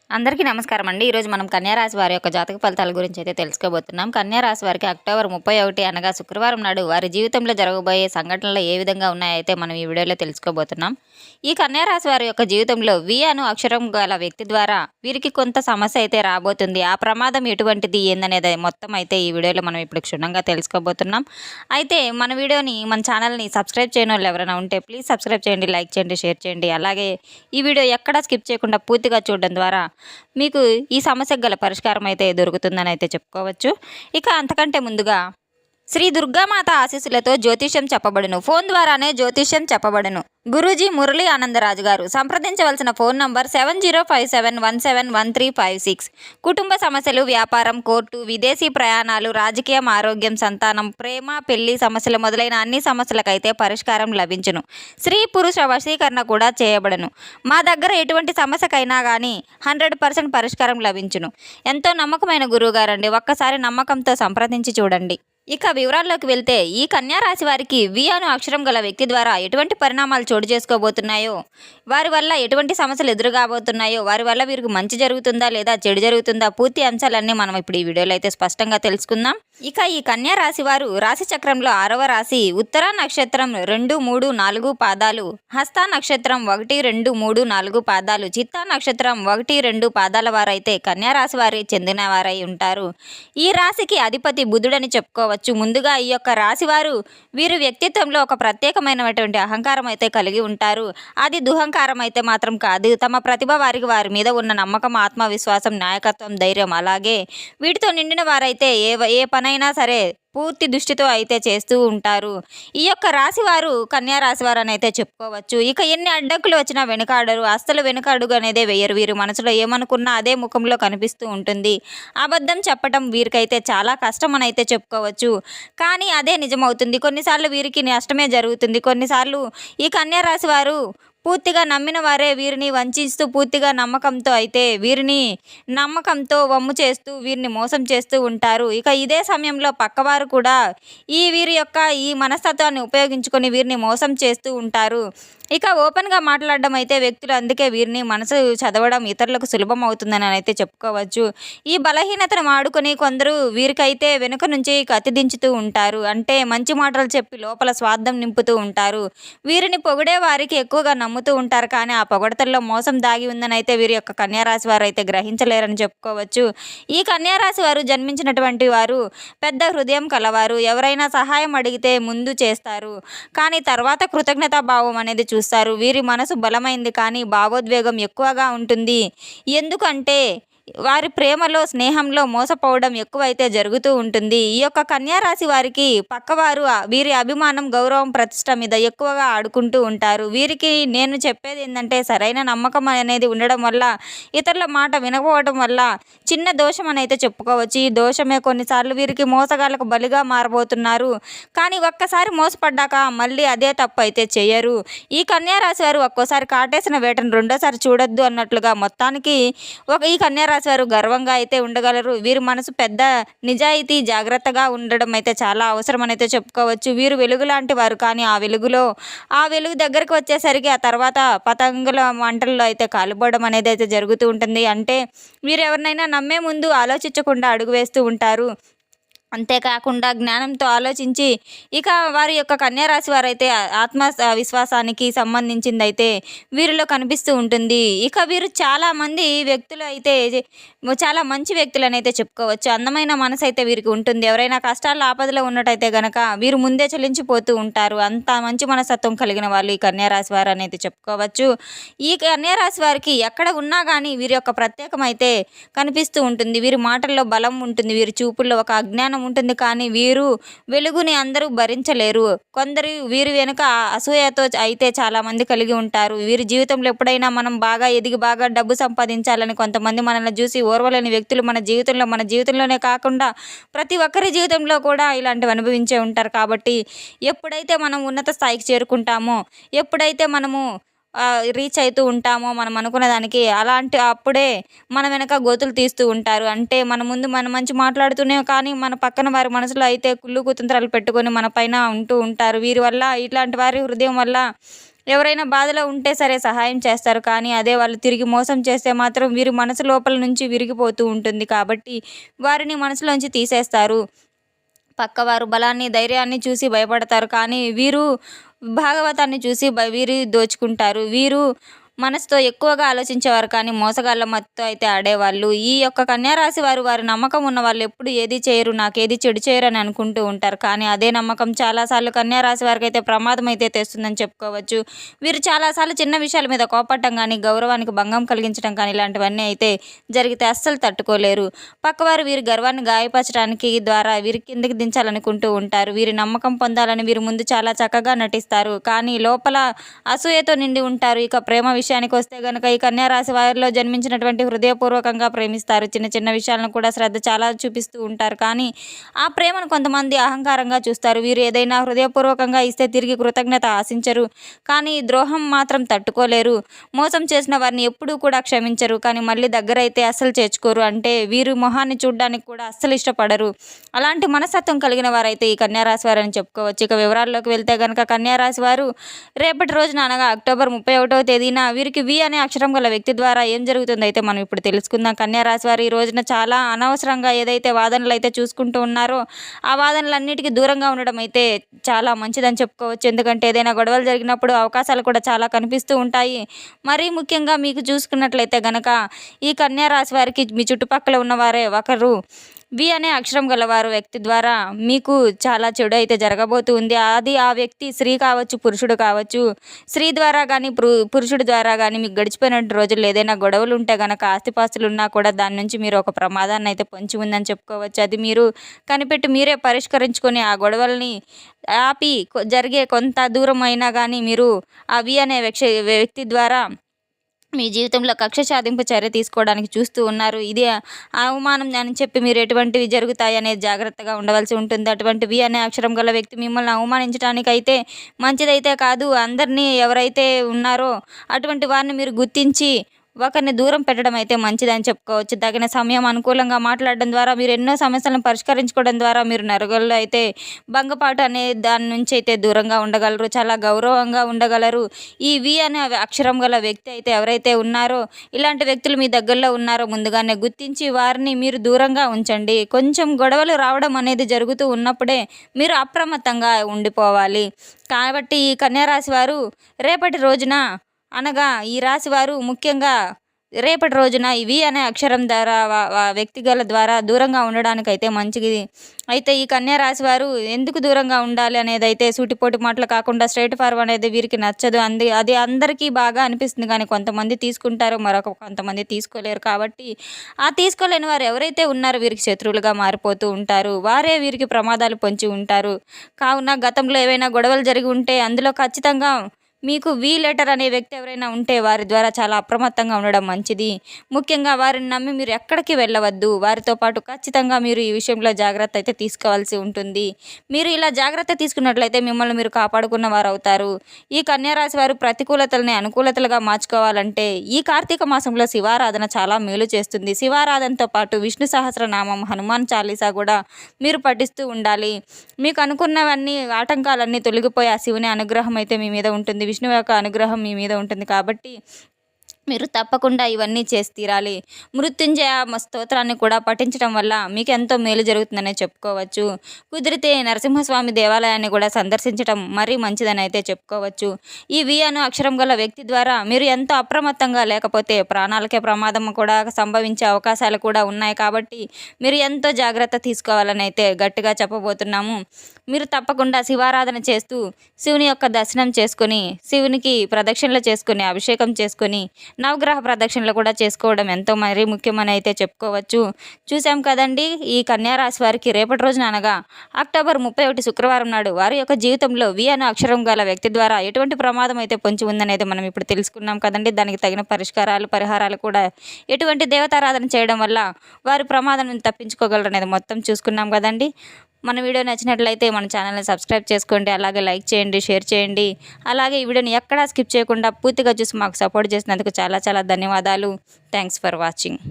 అందరికీ నమస్కారం అండి. ఈరోజు మనం కన్యా రాశి వారి యొక్క జాతక ఫలితాల గురించి అయితే తెలుసుకోబోతున్నాం. కన్యా రాశి వారికి అక్టోబర్ 31 అనగా శుక్రవారం నాడు వారి జీవితంలో జరగబోయే సంఘటనలు ఏ విధంగా ఉన్నాయైతే మనం ఈ వీడియోలో తెలుసుకోబోతున్నాం. ఈ కన్యా రాశి వారి యొక్క జీవితంలో వి అను అక్షరం గల వ్యక్తి ద్వారా వీరికి కొంత సమస్య అయితే రాబోతుంది. ఆ ప్రమాదం ఎటువంటిది ఏందనేది మొత్తం అయితే ఈ వీడియోలో మనం ఇప్పుడు క్షుణ్ణంగా తెలుసుకోబోతున్నాం. అయితే మన ఛానల్ని సబ్స్క్రైబ్ చేయని వాళ్ళు ఎవరైనా ఉంటే ప్లీజ్ సబ్స్క్రైబ్ చేయండి, లైక్ చేయండి, షేర్ చేయండి. అలాగే ఈ వీడియో ఎక్కడా స్కిప్ చేయకుండా పూర్తిగా చూడడం ద్వారా మీకు ఈ సమస్యకు గల పరిష్కారం అయితే దొరుకుతుందని అయితే చెప్పుకోవచ్చు. ఇక అంతకంటే ముందుగా శ్రీ దుర్గామాత ఆశీస్సులతో జ్యోతిష్యం చెప్పబడును. ఫోన్ ద్వారానే జ్యోతిష్యం చెప్పబడును. గురూజీ మురళీ ఆనందరాజు గారు. సంప్రదించవలసిన ఫోన్ నంబర్ 7057171356. కుటుంబ సమస్యలు, వ్యాపారం, కోర్టు, విదేశీ ప్రయాణాలు, రాజకీయం, ఆరోగ్యం, సంతానం, ప్రేమ, పెళ్లి సమస్యలు మొదలైన అన్ని సమస్యలకైతే పరిష్కారం లభించును. స్త్రీ పురుష వశీకరణ కూడా చేయబడను. మా దగ్గర ఎటువంటి సమస్యకైనా కానీ 100% పరిష్కారం లభించును. ఎంతో నమ్మకమైన గురువుగారండి. ఒక్కసారి నమ్మకంతో సంప్రదించి చూడండి. ఇక వివరాల్లోకి వెళ్తే ఈ కన్యా రాశి వారికి వి అను అక్షరం గల వ్యక్తి ద్వారా ఎటువంటి పరిణామాలు చోటు చేసుకోబోతున్నాయో, వారి వల్ల ఎటువంటి సమస్యలు ఎదురుగాబోతున్నాయో, వారి వల్ల వీరికి మంచి జరుగుతుందా లేదా చెడు జరుగుతుందా, పూర్తి అంశాలన్నీ మనం ఇప్పుడు ఈ వీడియోలో అయితే స్పష్టంగా తెలుసుకుందాం. ఇక ఈ కన్యా రాశి వారు రాశి చక్రంలో 6వ రాశి ఉత్తర నక్షత్రం 2, 3, 4 పాదాలు, హస్త నక్షత్రం 1, 2, 3, 4 పాదాలు, చిత్తా నక్షత్రం 1, 2 పాదాల వారైతే కన్యా రాశి వారి చెందిన వారై ఉంటారు. ఈ రాశికి అధిపతి బుధుడని చెప్పుకోవచ్చు. ముందుగా ఈ యొక్క రాశివారు వీరు వ్యక్తిత్వంలో ఒక ప్రత్యేకమైనటువంటి అహంకారం అయితే కలిగి ఉంటారు. అది దుహంకారం అయితే మాత్రం కాదు. తమ ప్రతిభ వారి మీద ఉన్న నమ్మకం, ఆత్మవిశ్వాసం, నాయకత్వం, ధైర్యం అలాగే వీటితో నిండిన వారైతే ఏ పనైనా సరే పూర్తి దృష్టితో అయితే చేస్తూ ఉంటారు. ఈ యొక్క రాశివారు కన్యా రాశివారు అని అయితే చెప్పుకోవచ్చు. ఇక ఎన్ని అడ్డంకులు వచ్చినా వెనుకాడరు. అస్సలు వెనుకడుగు అనేది వేయరు. వీరు మనసులో ఏమనుకున్నా అదే ముఖంలో కనిపిస్తూ ఉంటుంది. అబద్ధం చెప్పటం వీరికైతే చాలా కష్టం అని అయితే చెప్పుకోవచ్చు. కానీ అదే నిజమవుతుంది. కొన్నిసార్లు వీరికి నష్టమే జరుగుతుంది. కొన్నిసార్లు ఈ కన్యా రాశివారు పూర్తిగా నమ్మిన వారే వీరిని వంచిస్తూ పూర్తిగా నమ్మకంతో వమ్ము చేస్తూ వీరిని మోసం చేస్తూ ఉంటారు. ఇక ఇదే సమయంలో పక్కవారు కూడా వీరి యొక్క ఈ మనస్తత్వాన్ని ఉపయోగించుకొని వీరిని మోసం చేస్తూ ఉంటారు. ఇక ఓపెన్గా మాట్లాడడం అయితే వ్యక్తులు అందుకే వీరిని మనసు చదవడం ఇతరులకు సులభం అవుతుందని అయితే చెప్పుకోవచ్చు. ఈ బలహీనతను వాడుకొని కొందరు వీరికైతే వెనుక నుంచి కత్తిదించుతూ ఉంటారు. అంటే మంచి మాటలు చెప్పి లోపల స్వార్థం నింపుతూ ఉంటారు. వీరిని పొగిడే వారికి ఎక్కువగా నమ్ముతూ ఉంటారు. కానీ ఆ పొగడతల్లో మోసం దాగి ఉందని అయితే వీరి యొక్క కన్యారాశి వారు అయితే గ్రహించలేరని చెప్పుకోవచ్చు. ఈ కన్యారాశి వారు జన్మించినటువంటి వారు పెద్ద హృదయం కలవారు. ఎవరైనా సహాయం అడిగితే ముందు చేస్తారు, కానీ తర్వాత కృతజ్ఞతాభావం అనేది చూస్తారు. వీరి మనసు బలమైంది కానీ భావోద్వేగం ఎక్కువగా ఉంటుంది. ఎందుకంటే వారి ప్రేమలో, స్నేహంలో మోసపోవడం ఎక్కువైతే జరుగుతూ ఉంటుంది. ఈ యొక్క కన్యా రాశి వారికి పక్కవారు వీరి అభిమానం, గౌరవం, ప్రతిష్ట మీద ఎక్కువగా ఆడుకుంటూ ఉంటారు. వీరికి నేను చెప్పేది ఏంటంటే సరైన నమ్మకం అనేది ఉండడం వల్ల, ఇతరుల మాట వినకపోవడం వల్ల చిన్న దోషం అని అయితే చెప్పుకోవచ్చు. ఈ దోషమే కొన్నిసార్లు వీరికి మోసగాళ్ళకు బలిగా మారబోతున్నారు. కానీ ఒక్కసారి మోసపడ్డాక మళ్ళీ అదే తప్పు అయితే చేయరు. ఈ కన్యా రాశి వారు ఒక్కోసారి కాటేసిన వేటను రెండోసారి చూడొద్దు అన్నట్లుగా మొత్తానికి ఈ కన్యా రాశి వారు గర్వంగా అయితే ఉండగలరు. వీరి మనసు పెద్ద నిజాయితీ, జాగ్రత్తగా ఉండడం అయితే చాలా అవసరం అని అయితే చెప్పుకోవచ్చు. వీరు వెలుగు లాంటి వారు. కానీ ఆ వెలుగు దగ్గరకు వచ్చేసరికి ఆ తర్వాత పతంగుల మంటల్లో అయితే కాలిపోవడం అనేది అయితే జరుగుతూ ఉంటుంది. అంటే వీరు ఎవరినైనా నమ్మే ముందు ఆలోచించకుండా అడుగు వేస్తూ ఉంటారు. అంతేకాకుండా జ్ఞానంతో ఆలోచించి ఇక వారి యొక్క కన్యా రాశి వారైతే ఆత్మ విశ్వాసానికి సంబంధించింది అయితే వీరిలో కనిపిస్తూ ఉంటుంది. ఇక వీరు చాలా మంచి వ్యక్తులని అయితే చెప్పుకోవచ్చు. అందమైన మనసు అయితే వీరికి ఉంటుంది. ఎవరైనా కష్టాలు, ఆపదలో ఉన్నట్టయితే గనక వీరు ముందే చెల్లించిపోతూ ఉంటారు. అంత మంచి మనస్తత్వం కలిగిన వాళ్ళు ఈ కన్యా రాశి వారు అని అయితే చెప్పుకోవచ్చు. ఈ కన్యా రాశి వారికి ఎక్కడ ఉన్నా కానీ వీరి యొక్క ప్రత్యేకం అయితే కనిపిస్తూ ఉంటుంది. వీరి మాటల్లో బలం ఉంటుంది. వీరి చూపుల్లో ఒక అజ్ఞానం ఉంటుంది. కానీ వీరు వెలుగుని అందరూ భరించలేరు. కొందరు వీరి వెనుక అసూయతో అయితే చాలా మంది కలిగి ఉంటారు. వీరి జీవితంలో ఎప్పుడైనా మనం బాగా ఎదిగి బాగా డబ్బు సంపాదించాలని కొంతమంది మనల్ని చూసి ఓర్వలేని వ్యక్తులు మన జీవితంలోనే కాకుండా ప్రతి ఒక్కరి జీవితంలో కూడా ఇలాంటివి అనుభవించే ఉంటారు. కాబట్టి ఎప్పుడైతే మనం ఉన్నత స్థాయికి చేరుకుంటామో, ఎప్పుడైతే మనము రీచ్ అవుతూ ఉంటామో మనం అనుకున్న దానికి, అప్పుడే మన వెనక గోతులు తీస్తూ ఉంటారు. అంటే మన ముందు మన మంచి మాట్లాడుతూనే కానీ మన పక్కన వారి మనసులో అయితే కుళ్ళు కుతంత్రాలు పెట్టుకొని మన పైన ఉంటూ ఉంటారు. వీరి వల్ల, ఇట్లాంటి వారి హృదయం వల్ల ఎవరైనా బాధలో ఉంటే సరే సహాయం చేస్తారు, కానీ అదే వాళ్ళు తిరిగి మోసం చేస్తే మాత్రం వీరి మనసు లోపల నుంచి విరిగిపోతూ ఉంటుంది. కాబట్టి వారిని మనసులోంచి తీసేస్తారు. పక్కవారు బలాన్ని, ధైర్యాన్ని చూసి భయపడతారు, కానీ వీరు భాగవతాన్ని చూసి వీరు దోచుకుంటారు. వీరు మనసుతో ఎక్కువగా ఆలోచించేవారు, కానీ మోసగాళ్ళ మత్తుతో అయితే ఆడేవాళ్ళు. ఈ యొక్క కన్యా రాశి వారు, వారి నమ్మకం ఉన్న వాళ్ళు ఎప్పుడు ఏది చేయరు, నాకేది చెడు చేయరు అని అనుకుంటూ ఉంటారు. కానీ అదే నమ్మకం చాలాసార్లు కన్యా రాశి వారికి అయితే ప్రమాదం అయితే తెస్తుందని చెప్పుకోవచ్చు. వీరు చాలాసార్లు చిన్న విషయాల మీద కోపడటం కానీ, గౌరవానికి భంగం కలిగించడం కానీ ఇలాంటివన్నీ అయితే జరిగితే అస్సలు తట్టుకోలేరు. పక్కవారు వీరి గర్వాన్ని గాయపరచడానికి ద్వారా వీరి కిందకి దించాలనుకుంటూ ఉంటారు. వీరి నమ్మకం పొందాలని వీరి ముందు చాలా చక్కగా నటిస్తారు, కానీ లోపల అసూయతో నిండి ఉంటారు. ఇక ప్రేమ విషయానికి వస్తే గనుక ఈ కన్యా రాశి వారిలో జన్మించినటువంటి హృదయపూర్వకంగా ప్రేమిస్తారు. చిన్న చిన్న విషయాలను కూడా శ్రద్ధ చాలా చూపిస్తూ ఉంటారు, కానీ ఆ ప్రేమను కొంతమంది అహంకారంగా చూస్తారు. వీరు ఏదైనా హృదయపూర్వకంగా ఇస్తే తిరిగి కృతజ్ఞత ఆశించరు, కానీ ద్రోహం మాత్రం తట్టుకోలేరు. మోసం చేసిన వారిని ఎప్పుడూ కూడా క్షమించరు, కానీ మళ్ళీ దగ్గరైతే అస్సలు చేర్చుకోరు. అంటే వీరు మొహాన్ని చూడడానికి కూడా అస్సలు ఇష్టపడరు. అలాంటి మనస్తత్వం కలిగిన వారైతే ఈ కన్యా రాశి వారని చెప్పుకోవచ్చు. ఇక వివరాల్లోకి వెళ్తే గనక కన్యా రాశి వారు రేపటి రోజున అనగా అక్టోబర్ 31వ తేదీన వీరికి వి అనే అక్షరం గల వ్యక్తి ద్వారా ఏం జరుగుతుందో అయితే మనం ఇప్పుడు తెలుసుకుందాం. కన్యా రాశి వారు ఈ రోజున చాలా అనవసరంగా ఏదైతే వాదనలు అయితే చూసుకుంటూ ఉన్నారో ఆ వాదనలన్నిటికీ దూరంగా ఉండడం అయితే చాలా మంచిదని చెప్పుకోవచ్చు. ఎందుకంటే ఏదైనా గొడవలు జరిగినప్పుడు అవకాశాలు కూడా చాలా కనిపిస్తూ ఉంటాయి. మరీ ముఖ్యంగా మీకు చూసుకున్నట్లయితే గనక ఈ కన్యా రాశి వారికి మీ చుట్టుపక్కల ఉన్నవారే ఒకరు వి అనే అక్షరం గలవారు వ్యక్తి ద్వారా మీకు చాలా చెడు అయితే జరగబోతుంది. అది ఆ వ్యక్తి స్త్రీ కావచ్చు, పురుషుడు కావచ్చు. స్త్రీ ద్వారా కానీ పురుషుడి ద్వారా కానీ మీకు గడిచిపోయిన రోజుల్లో ఏదైనా గొడవలు ఉంటే గనక, ఆస్తిపాస్తులు ఉన్నా కూడా దాని నుంచి మీరు ఒక ప్రమాదాన్ని అయితే పొంచి ఉందని చెప్పుకోవచ్చు. అది మీరు కనిపెట్టి మీరే పరిష్కరించుకొని ఆ గొడవల్ని ఆపి జరిగే కొంత దూరం అయినా కానీ మీరు ఆ వి అనే వ్యక్తి ద్వారా మీ జీవితంలో కక్ష సాధింపు చర్య తీసుకోవడానికి చూస్తూ ఉన్నారు. ఇది అవమానం అని చెప్పి మీరు ఎటువంటివి జరుగుతాయి అనేది జాగ్రత్తగా ఉండవలసి ఉంటుంది. అటువంటివి అనే అక్షరం గల వ్యక్తి మిమ్మల్ని అవమానించడానికి అయితే మంచిదైతే కాదు. అందరినీ ఎవరైతే ఉన్నారో అటువంటి వారిని మీరు గుర్తించి ఒకరిని దూరం పెట్టడం అయితే మంచిదని చెప్పుకోవచ్చు. తగిన సమయం అనుకూలంగా మాట్లాడడం ద్వారా మీరు ఎన్నో సమస్యలను పరిష్కరించుకోవడం ద్వారా మీరు నలుగురిలో అయితే భంగపాటు అనే దాని నుంచి అయితే దూరంగా ఉండగలరు. చాలా గౌరవంగా ఉండగలరు. ఈ వి అనే అక్షరం గల వ్యక్తి అయితే ఎవరైతే ఉన్నారో, ఇలాంటి వ్యక్తులు మీ దగ్గరలో ఉన్నారో ముందుగానే గుర్తించి వారిని మీరు దూరంగా ఉంచండి. కొంచెం గొడవలు రావడం అనేది జరుగుతూ ఉన్నప్పుడే మీరు అప్రమత్తంగా ఉండిపోవాలి. కాబట్టి ఈ కన్యా రాశి వారు రేపటి రోజున అనగా ఈ రాశివారు ముఖ్యంగా రేపటి రోజున ఇవి అనే అక్షరం ద్వారా వ్యక్తిగల ద్వారా దూరంగా ఉండడానికైతే మంచిది. అయితే ఈ కన్యా రాశి వారు ఎందుకు దూరంగా ఉండాలి అనేది అయితే సూటిపోటి మాటలు కాకుండా స్ట్రైట్ ఫార్వర్డ్ అనేది వీరికి నచ్చదు. అది అందరికీ బాగా అనిపిస్తుంది, కానీ కొంతమంది తీసుకుంటారు, కొంతమంది తీసుకోలేరు. కాబట్టి ఆ తీసుకోలేని వారు ఎవరైతే ఉన్నారో వీరికి శత్రువులుగా మారిపోతూ ఉంటారు. వారే వీరికి ప్రమాదాలు పొంచి ఉంటారు. కావున గతంలో ఏవైనా గొడవలు జరిగి ఉంటే అందులో ఖచ్చితంగా మీకు వి లెటర్ అనే వ్యక్తి ఎవరైనా ఉంటే వారి ద్వారా చాలా అప్రమత్తంగా ఉండడం మంచిది. ముఖ్యంగా వారిని నమ్మి మీరు ఎక్కడికి వెళ్ళవద్దు. వారితో పాటు ఖచ్చితంగా మీరు ఈ విషయంలో జాగ్రత్త అయితే తీసుకోవాల్సి ఉంటుంది. మీరు ఇలా జాగ్రత్త తీసుకున్నట్లయితే మిమ్మల్ని మీరు కాపాడుకున్న వారు అవుతారు. ఈ కన్యా రాశి వారు ప్రతికూలతల్ని అనుకూలతలుగా మార్చుకోవాలంటే ఈ కార్తీక మాసంలో శివారాధన చాలా మేలు చేస్తుంది. శివారాధనతో పాటు విష్ణు సహస్రనామం, హనుమాన్ చాలీసా కూడా మీరు పఠిస్తూ ఉండాలి. మీకు అనుకున్నవన్నీ ఆటంకాలన్నీ తొలగిపోయి ఆ శివుని అనుగ్రహం అయితే మీ మీద ఉంటుంది. విష్ణువు యొక్క అనుగ్రహం మీ మీద ఉంటుంది. కాబట్టి మీరు తప్పకుండా ఇవన్నీ చేసి తీరాలి. మృత్యుంజయ స్తోత్రాన్ని కూడా పఠించడం వల్ల మీకు ఎంతో మేలు జరుగుతుందనే చెప్పుకోవచ్చు. కుదిరితే నరసింహస్వామి దేవాలయాన్ని కూడా సందర్శించడం మరీ మంచిదని అయితే చెప్పుకోవచ్చు. ఈ వి అను అక్షరం గల వ్యక్తి ద్వారా మీరు ఎంతో అప్రమత్తంగా లేకపోతే ప్రాణాలకే ప్రమాదం కూడా సంభవించే అవకాశాలు కూడా ఉన్నాయి. కాబట్టి మీరు ఎంతో జాగ్రత్త తీసుకోవాలని అయితే గట్టిగా చెప్పబోతున్నాము. మీరు తప్పకుండా శివారాధన చేస్తూ శివుని యొక్క దర్శనం చేసుకొని, శివునికి ప్రదక్షిణలు చేసుకొని, అభిషేకం చేసుకొని, నవగ్రహ ప్రదక్షిణలు కూడా చేసుకోవడం ఎంతో మరీ ముఖ్యమని అయితే చెప్పుకోవచ్చు. చూసాం కదండి, ఈ కన్యా రాశి వారికి రేపటి రోజున అనగా అక్టోబర్ 31 శుక్రవారం నాడు వారి యొక్క జీవితంలో వి అనే అక్షరం గల వ్యక్తి ద్వారా ఎటువంటి ప్రమాదం అయితే పొంచి ఉందనేది మనం ఇప్పుడు తెలుసుకున్నాం కదండి. దానికి తగిన పరిహారాలు కూడా ఎటువంటి దేవతారాధన చేయడం వల్ల వారి ప్రమాదం నుంచి తప్పించుకోగలరు అనేది మొత్తం చూసుకున్నాం కదండి. మన వీడియో నచ్చినట్లయితే మన ఛానల్ని సబ్స్క్రైబ్ చేసుకోండి, అలాగే లైక్ చేయండి, షేర్ చేయండి. అలాగే ఈ వీడియోని ఎక్కడా స్కిప్ చేయకుండా పూర్తిగా చూసి మాకు సపోర్ట్ చేసినందుకు చాలా చాలా ధన్యవాదాలు. Thanks for watching.